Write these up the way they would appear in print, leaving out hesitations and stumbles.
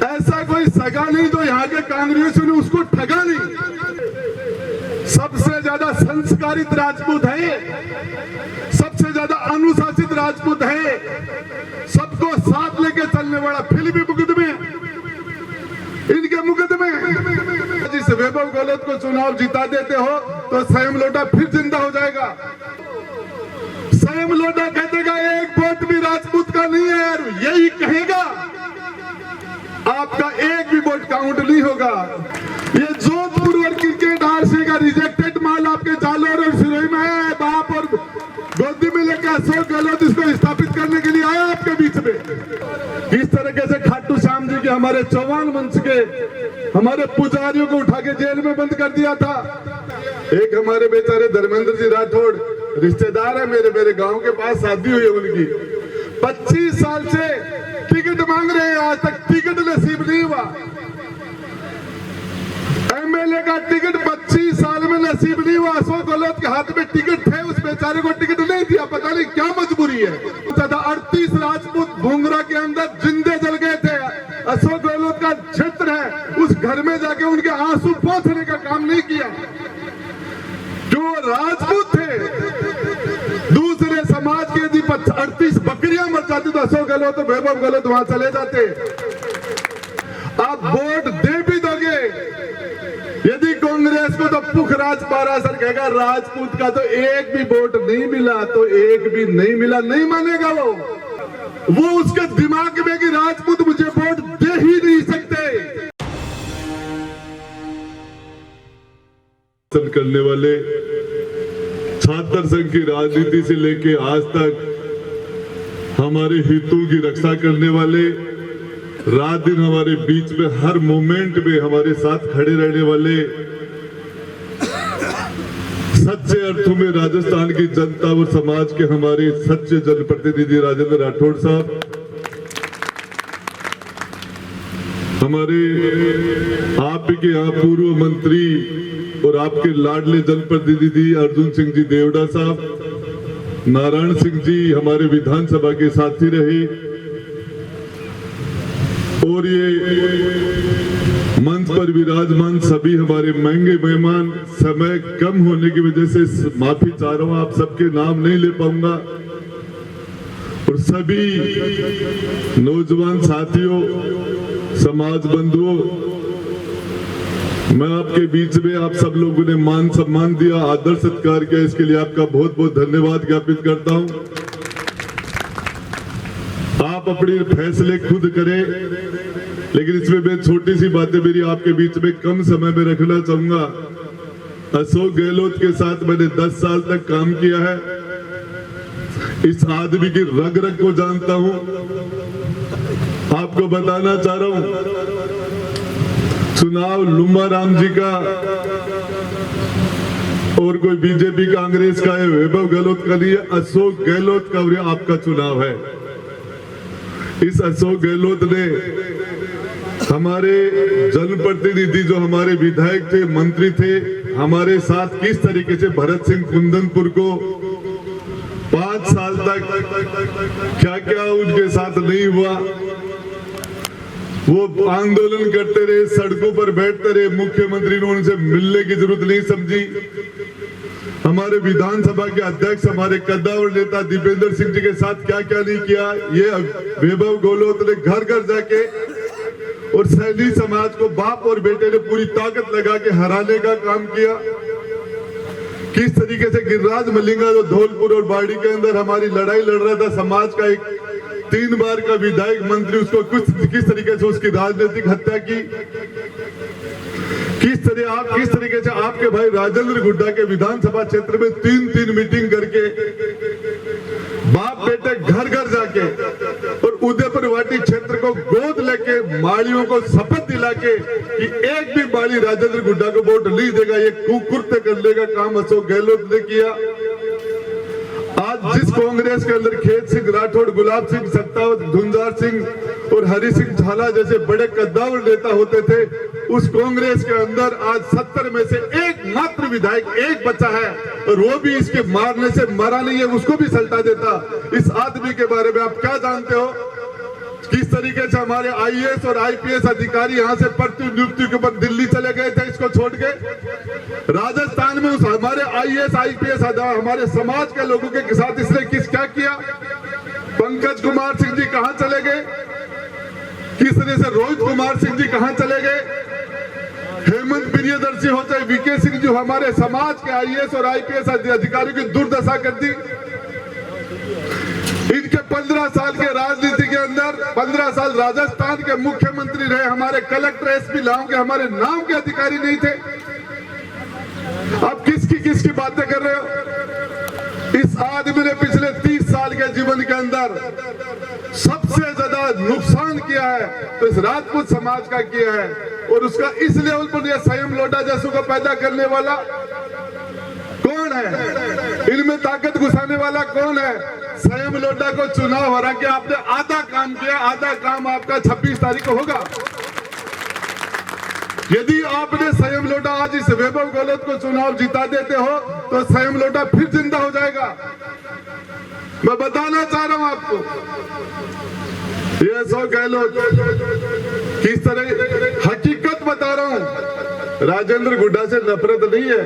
ऐसा कोई सगा नहीं जो यहाँ के कांग्रेसियों ने उसको ठगा नहीं। सबसे ज्यादा संस्कारित राजपूत है, सबसे ज्यादा अनुशासित राजपूत है, सबको साथ लेके चलने वाला। फिर भी मुकदमे, इनके मुकदमे। जिस वैभव गहलोत को चुनाव जिता देते हो तो सैम लोटा फिर जिंदा हो जाएगा। सैम लोटा कह देगा एक वोट भी राजपूत का नहीं है, और यही कहेगा आपका एक भी वोट काउंट नहीं होगा। ये जोधपुर और क्रिकेट आरसी का रिजेक्टेड माल आपके जालोर और सिरोही में है। बाप और गोदी में लेकर अशोक गहलोत इसको स्थापित करने के लिए आया आपके बीच में। इस तरीके से खाटू श्याम जी के हमारे चौहान वंश के हमारे पुजारियों को उठा के जेल में बंद कर दिया था। एक हमारे बेचारे धर्मेंद्र जी राठौड़ रिश्तेदार है मेरे गांव के पास शादी हुई है उनकी। 25 साल से टिकट मांग रहे हैं, आज तक टिकट नसीब नहीं हुआ। एमएलए का टिकट 25 साल में नसीब नहीं हुआ। अशोक गहलोत के हाथ में टिकट थे, उस बेचारे को टिकट नहीं दिया। पता नहीं क्या मजबूरी है। 38 राजपूत भूंगरा के अंदर जिंदे जल गए थे। अशोक गहलोत का क्षेत्र है, उस घर में जाके उनके आंसू पोंछने का काम नहीं किया। जो राजपूत थे, दूसरे समाज के यदि 38 बकरियां मर जाती तो अशोक गहलोत तो वैभव गहलोत वहां चले जाते। आप वोट दे भी दोगे यदि कांग्रेस को तो पुखराज पाराशर कहेगा राजपूत का तो एक भी वोट नहीं मिला, तो एक भी नहीं मिला, नहीं मानेगा वो उसके दिमाग में कि राजपूत मुझे वोट दे ही नहीं सकते। करने वाले छात्र संघ की राजनीति से लेके आज तक हमारे हितों की रक्षा करने वाले, रात दिन हमारे बीच में हर मोमेंट में हमारे साथ खड़े रहने वाले, सच्चे अर्थों में राजस्थान की जनता और समाज के हमारे सच्चे जनप्रतिनिधि राजेंद्र राठौड़ साहब, हमारे आपके यहाँ पूर्व मंत्री और आपके लाडले जनप्रतिनिधि अर्जुन सिंह जी देवड़ा साहब, नारायण सिंह जी हमारे विधानसभा के साथी रहे, और ये मंच पर विराजमान सभी हमारे महंगे मेहमान। समय कम होने की वजह से माफी चाह रहा हूं, आप सबके नाम नहीं ले पाऊंगा। और सभी नौजवान साथियों, समाज बंधुओं, मैं आपके बीच में आप सब लोगों ने मान सम्मान दिया, आदर सत्कार किया, इसके लिए आपका बहुत बहुत धन्यवाद ज्ञापित करता हूं। आप अपने फैसले खुद करें, लेकिन इसमें मैं छोटी सी बातें मेरी आपके बीच में कम समय में रखना चाहूंगा। अशोक गहलोत के साथ मैंने 10 साल तक काम किया है। इस आदमी की रग रग को जानता हूं। आपको बताना चाह रहा हूं, चुनाव लुम्बा राम जी का और कोई बीजेपी कांग्रेस का है, वैभव गहलोत का नहीं, अशोक गहलोत का और आपका चुनाव है। इस अशोक गहलोत ने हमारे जनप्रतिनिधि जो हमारे विधायक थे, मंत्री थे, हमारे साथ किस तरीके से भरत सिंह कुंदनपुर को 5 साल तक क्या क्या उनके साथ नहीं हुआ, वो आंदोलन करते रहे, सड़कों पर बैठते रहे, मुख्यमंत्री ने उनसे मिलने की जरूरत नहीं समझी। हमारे विधानसभा के अध्यक्ष हमारे कद्दावर नेता दीपेंद्र सिंह जी के साथ क्या क्या नहीं किया, ये वैभव गहलोत ने घर घर जाके और सैनी समाज को बाप और बेटे ने पूरी ताकत लगा के हराने का काम किया। किस तरीके से गिरिराज मलिंगा जो धौलपुर और बाड़ी के अंदर हमारी लड़ाई लड़ रहा था, समाज का एक 3 बार का विधायक मंत्री, उसको किस तरीके से उसकी राजनीतिक हत्या की। किस तरीके से आपके भाई राजेंद्र गुड्डा के विधानसभा क्षेत्र में 3 मीटिंग करके बाप बेटे घर घर जाके और उदयपुर वाटी क्षेत्र को गोद लेके माड़ियों को शपथ दिला के कि एक भी माड़ी राजेंद्र गुड्डा को वोट नहीं देगा, ये कुकृत्य करने का काम अशोक गहलोत ने किया। आज जिस कांग्रेस के अंदर खेत सिंह राठौड़, गुलाब सिंह सत्तावत, धुंजार सिंह और हरि सिंह झाला जैसे बड़े कद्दावर नेता होते थे, उस कांग्रेस के अंदर आज 70 में से एकमात्र विधायक एक बचा है, और वो भी इसके मारने से मरा नहीं है, उसको भी सल्टा देता। इस आदमी के बारे में आप क्या जानते हो किस तरीके से हमारे आईएएस और आईपीएस अधिकारी यहाँ से पदोन्नति नियुक्ति के ऊपर दिल्ली चले गए थे इसको छोड़ के। राजस्थान में उस हमारे आईएएस आईपीएस हमारे समाज के लोगों के साथ इसने क्या किया? पंकज कुमार सिंह जी कहां चले गए? किस तरह से रोहित कुमार सिंह जी कहां चले गए? हेमंत प्रियदर्शी हो चाहे वीके सिंह जी, हमारे समाज के आईएएस और आईपीएस अधिकारियों की दुर्दशा कर दी। इनके 15 साल के राजनीति के अंदर 15 साल राजस्थान के मुख्यमंत्री रहे, हमारे कलेक्टर एसपी लाओ के हमारे नाम के अधिकारी नहीं थे। अब किसकी बातें कर रहे हो? इस आदमी ने पिछले 30 साल के जीवन के अंदर सबसे ज्यादा नुकसान किया है तो इस राजपूत समाज का किया है, और उसका इस लेवल पर यह संयम लोटा जैसों को पैदा करने वाला कौन है? इनमें ताकत घुसाने वाला कौन है? संयम लोटा को चुनाव हरा के आपने आधा काम किया, आधा काम आपका 26 तारीख को होगा। यदि आपने संयम लोटा आज इस वैभव गहलोत को चुनाव जिता देते हो तो संयम लोटा फिर जिंदा हो जाएगा। मैं बताना चाह रहा हूं आपको, ये सो गहलोत किस तरह हकीकत बता रहा हूं। राजेंद्र गुड्डा से नफरत नहीं है,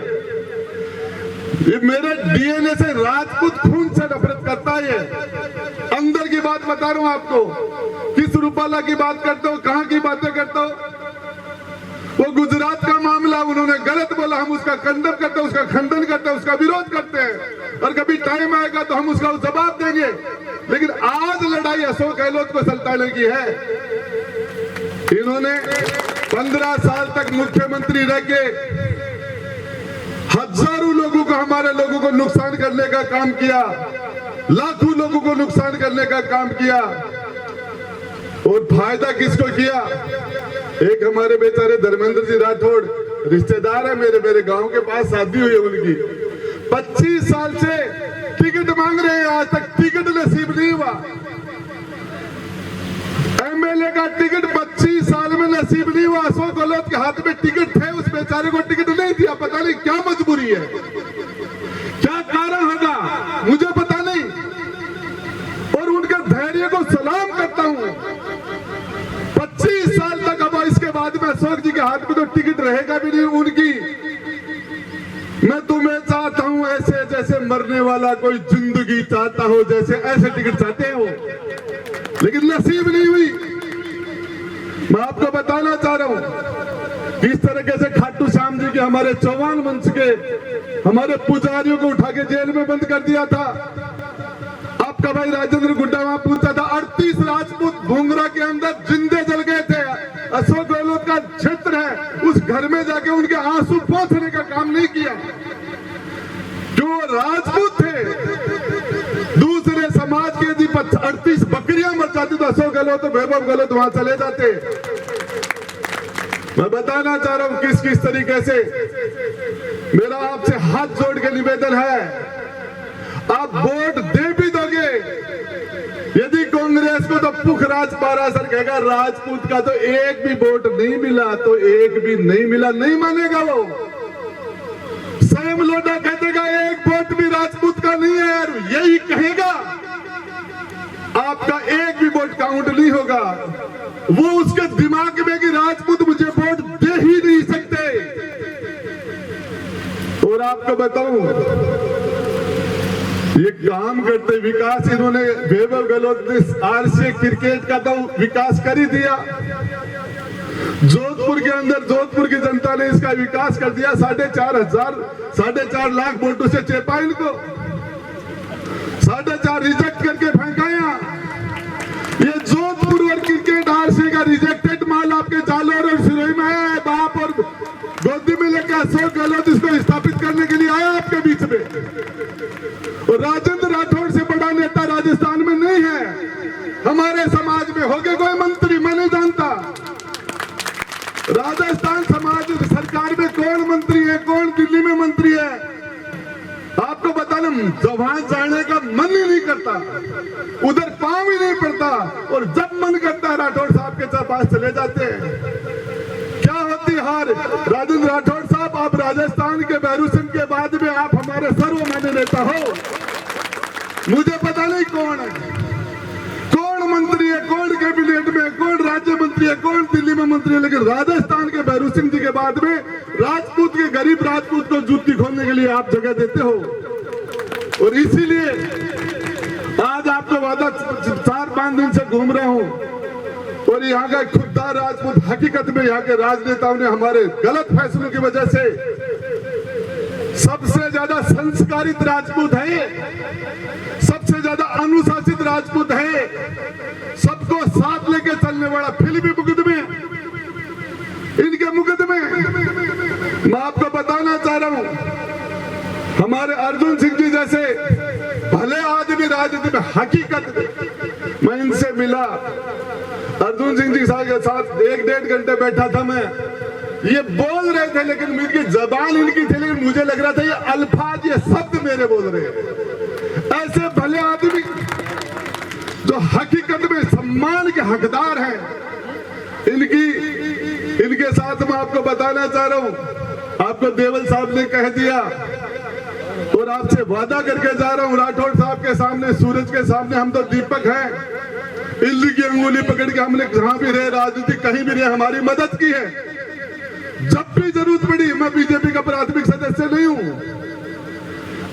ये मेरे डीएनए से राजपूत खून से नफरत करता है। अंदर की बात बता रहा हूं आपको, किस रूपाला की बात करते हो, कहां की बातें करते हो? वो गुजरात का मामला उन्होंने गलत बोला, हम उसका खंडन करते हैं, उसका खंडन करते हैं, उसका विरोध करते हैं, और कभी टाइम आएगा तो हम उसका जवाब देंगे। लेकिन आज लड़ाई अशोक गहलोत को सल्टाने की है। इन्होंने 15 साल तक मुख्यमंत्री रह के हजारों लोगों को, हमारे लोगों को नुकसान करने का काम किया, लाखों लोगों को नुकसान करने का काम किया, और फायदा किसको किया? एक हमारे बेचारे धर्मेंद्र जी राठौड़ रिश्तेदार है मेरे गांव के पास शादी हुई है उनकी, 25 साल से टिकट मांग रहे हैं, आज तक टिकट नसीब नहीं हुआ। एमएलए का टिकट 25 साल में नसीब नहीं हुआ। अशोक गहलोत के हाथ में टिकट थे, उस बेचारे को टिकट नहीं दिया। पता नहीं क्या मजबूरी है, क्या कारण होगा, मुझे पता नहीं, और उनके धैर्य को सलाम करता हूं। 25 साल तक, अब इसके बाद में अशोक जी के हाथ में तो टिकट रहेगा भी नहीं उनकी। मैं तुम्हें चाहता हूं ऐसे जैसे मरने वाला कोई जिंदगी चाहता हो, जैसे ऐसे टिकट चाहते हो, लेकिन नसीब नहीं हुई। मैं आपको बताना चाह रहा हूं किस तरीके से खाटू श्याम जी के हमारे चौहान वंश के हमारे पुजारियों को उठा के जेल में बंद कर दिया था। आपका भाई राजेंद्र गुड्डा वहां पूछता था, 38 राजपूत भूंगरा के अंदर जिंदे जल गए थे। अशोक गहलोत का क्षेत्र है, उस घर में जाके उनके आंसू पोंछने का काम नहीं किया। जो राजपूत थे, दूसरे समाज के यदि 38 बकरियां मर जाती तो अशोक गहलोत तो वैभव गहलोत वहां चले जाते। मैं बताना चाह रहा हूं किस तरीके से मेरा आपसे हाथ जोड़ के निवेदन है, आप वोट दे भी दोगे यदि कांग्रेस को तो पुखराज पारासर कहेगा राजपूत का तो एक भी वोट नहीं मिला, तो एक भी नहीं मिला, नहीं मानेगा वो। संयम लोटा कह देगा एक वोट भी राजपूत का नहीं है, और यही कहेगा आपका एक भी वोट काउंट नहीं होगा। वो उसके दिमाग में कि राजपूत मुझे वोट दे ही नहीं सकते। और आपको बताऊं, ये काम करते विकास इन्होंने वैभव गहलोत ने आरसीए क्रिकेट का तो विकास कर ही दिया। जोधपुर के अंदर जोधपुर की जनता ने इसका विकास कर दिया। 4.5 लाख वोटों से चेपा इनको, 4.5 रिजेक्ट करके फेंकाया। ये जोधपुर और क्रिकेट आरसीए का रिजेक्टेड माल आपके जालोर और सिरोही में है। बाप और गोदी में लेकर अशोक गहलोत इसको स्थापित करने के लिए आया आपके बीच में। और राजेंद्र राठौड़ से बड़ा नेता राजस्थान में नहीं है, हमारे समाज में होगे कोई मंत्री मैं नहीं जानता। राजस्थान समाज सरकार में कौन मंत्री है, कौन दिल्ली में मंत्री है, आपको बताना वहां जाने का मन ही नहीं करता, उधर पांव ही नहीं पड़ता, और जब मन करता है राठौड़ साहब के पास चले जाते हैं। क्या होती हार? राजेंद्र राठौड़ साहब, आप राजस्थान के भैरू सिंह के बाद में आप हमारे सर्वमान्य नेता हो। मुझे पता नहीं कौन है, कौन मंत्री है, कौन कैबिनेट में, कौन राज्य मंत्री है, कौन दिल्ली में मंत्री है, लेकिन राजस्थान के भैरू सिंह जी के बाद में राजपूत के गरीब राजपूत को जूती खोलने के लिए आप जगह देते हो। और इसीलिए आज आपको वादा 4-5 दिन से घूम रहा हूं और यहाँ का खुददार राजपूत हकीकत में यहाँ के राजनेताओं ने हमारे गलत फैसलों की वजह से सबसे ज्यादा संस्कारित राजपूत है, सबसे ज्यादा अनुशासित राजपूत है, सबको साथ लेके चलने वाला फिल्मी मुकदमे, इनके मुकदमे मैं आपको बताना चाह रहा हूं। हमारे अर्जुन सिंह जी जैसे भले आदमी राजनीति में हकीकत मैं इनसे मिला, अर्जुन सिंह जी के साथ 1-1.5 घंटे बैठा था मैं। ये बोल रहे थे लेकिन मेरी जबान इनकी थी, लेकिन मुझे लग रहा था ये अल्फाज, ये शब्द मेरे बोल रहे हैं। ऐसे भले आदमी जो हकीकत में सम्मान के हकदार हैं, इनके साथ मैं आपको बताना चाह रहा हूं। आपको देवल साहब ने कह दिया और आपसे वादा करके जा रहा हूं, राठौड़ साहब के सामने, सूरज के सामने, हम तो दीपक हैं। इल्ली की अंगुली पकड़ के हमने जहां भी रहे, राजनीति कहीं भी रहे, हमारी मदद की है। जब भी जरूरत पड़ी, मैं बीजेपी का प्राथमिक सदस्य नहीं हूं,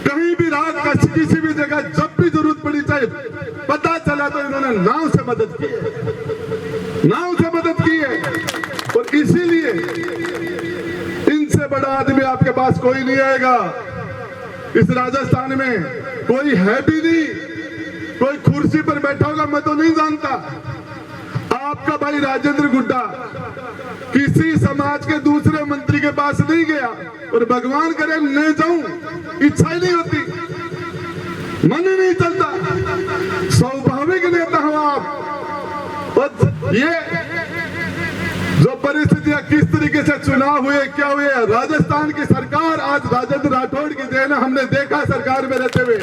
कहीं भी रहा, किसी भी जगह जब भी जरूरत पड़ी, चाहे पता चला तो इन्होंने नाव से मदद की है, नाव से मदद की है। और इसीलिए इनसे बड़ा आदमी आपके पास कोई नहीं आएगा। इस राजस्थान में कोई है भी नहीं, कोई कुर्सी पर बैठा होगा मैं तो नहीं जानता। आपका भाई राजेंद्र गुड्डा किसी समाज के दूसरे मंत्री के पास नहीं गया और भगवान करे नहीं जाऊं, इच्छा ही नहीं होती, मन ही नहीं चलता, स्वाभाविक नेता हो आप। और ये जो परिस्थितियां किस तरीके से चुनाव हुए, क्या हुए, राजस्थान की सरकार आज राजेंद्र राठौड़ की देन है। हमने देखा सरकार में रहते हुए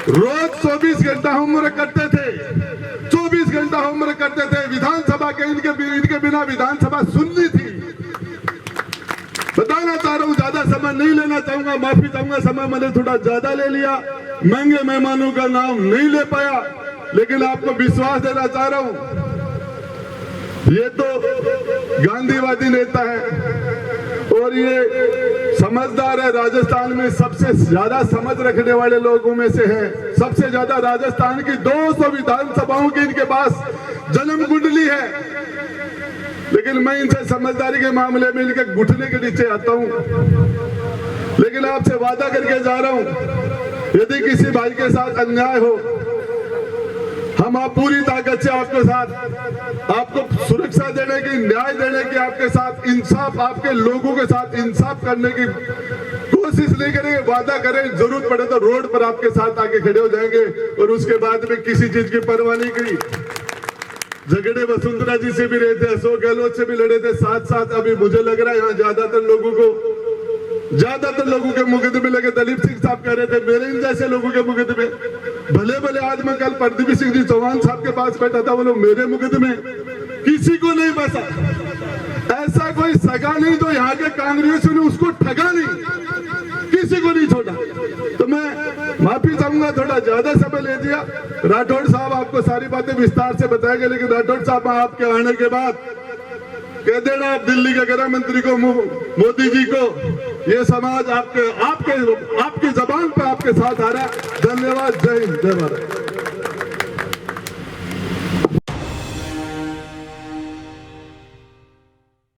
रोज 24 घंटा होमवर्क करते थे, 24 घंटा होमवर्क करते थे। विधानसभा के इनके बिना विधानसभा सुननी थी। बताना चाह रहा हूं, ज्यादा समय नहीं लेना चाहूंगा, माफी चाहूंगा, समय मैंने थोड़ा ज्यादा ले लिया, महंगे मेहमानों का नाम नहीं ले पाया, लेकिन आपको विश्वास देना चाह रहा हूं, ये तो गांधीवादी नेता है और ये समझदार है। राजस्थान में सबसे ज्यादा समझ रखने वाले लोगों में से है। सबसे ज्यादा राजस्थान की 200 विधानसभाओं की इनके पास जन्म कुंडली है। लेकिन मैं इनसे समझदारी के मामले में इनके घुटने के नीचे आता हूं। लेकिन आपसे वादा करके जा रहा हूं, यदि किसी भाई के साथ अन्याय हो, हम आप पूरी ताकत से आपके साथ, आपको सुरक्षा देने की, न्याय देने की, आपके साथ इंसाफ, आपके लोगों के साथ इंसाफ करने की कोशिश नहीं करेंगे। वादा करें, जरूरत पड़े तो रोड पर आपके साथ आके खड़े हो जाएंगे और उसके बाद में किसी चीज की परवाह नहीं करी। झगड़े वसुंधरा जी से भी रहे थे, अशोक गहलोत से भी लड़े थे साथ साथ। अभी मुझे लग रहा है यहाँ ज्यादातर लोगों के मुकदमे लगे। दलीप सिंह साहब कह रहे थे मेरे इन जैसे लोगों के मुकदमे, भले भले आज मैं कल प्रदीप सिंह जी चौहान साहब के पास बैठा था, वो लोग मेरे मुकदमे, किसी को नहीं बचा। ऐसा कोई सगा नहीं जो यहाँ के कांग्रेसियों ने उसको ठगा नहीं, किसी को नहीं छोड़ा। तो मैं माफी चाहूंगा, थोड़ा ज्यादा समय ले दिया। राठौड़ साहब आपको सारी बातें विस्तार से बताएंगे, लेकिन राठौड़ साहब आपके आने के बाद कह देना आप दिल्ली के गृह मंत्री को, मोदी जी को, ये समाज आपकी जबान पे आपके साथ आ रहा है। धन्यवाद। जय हिंद, जय भारत।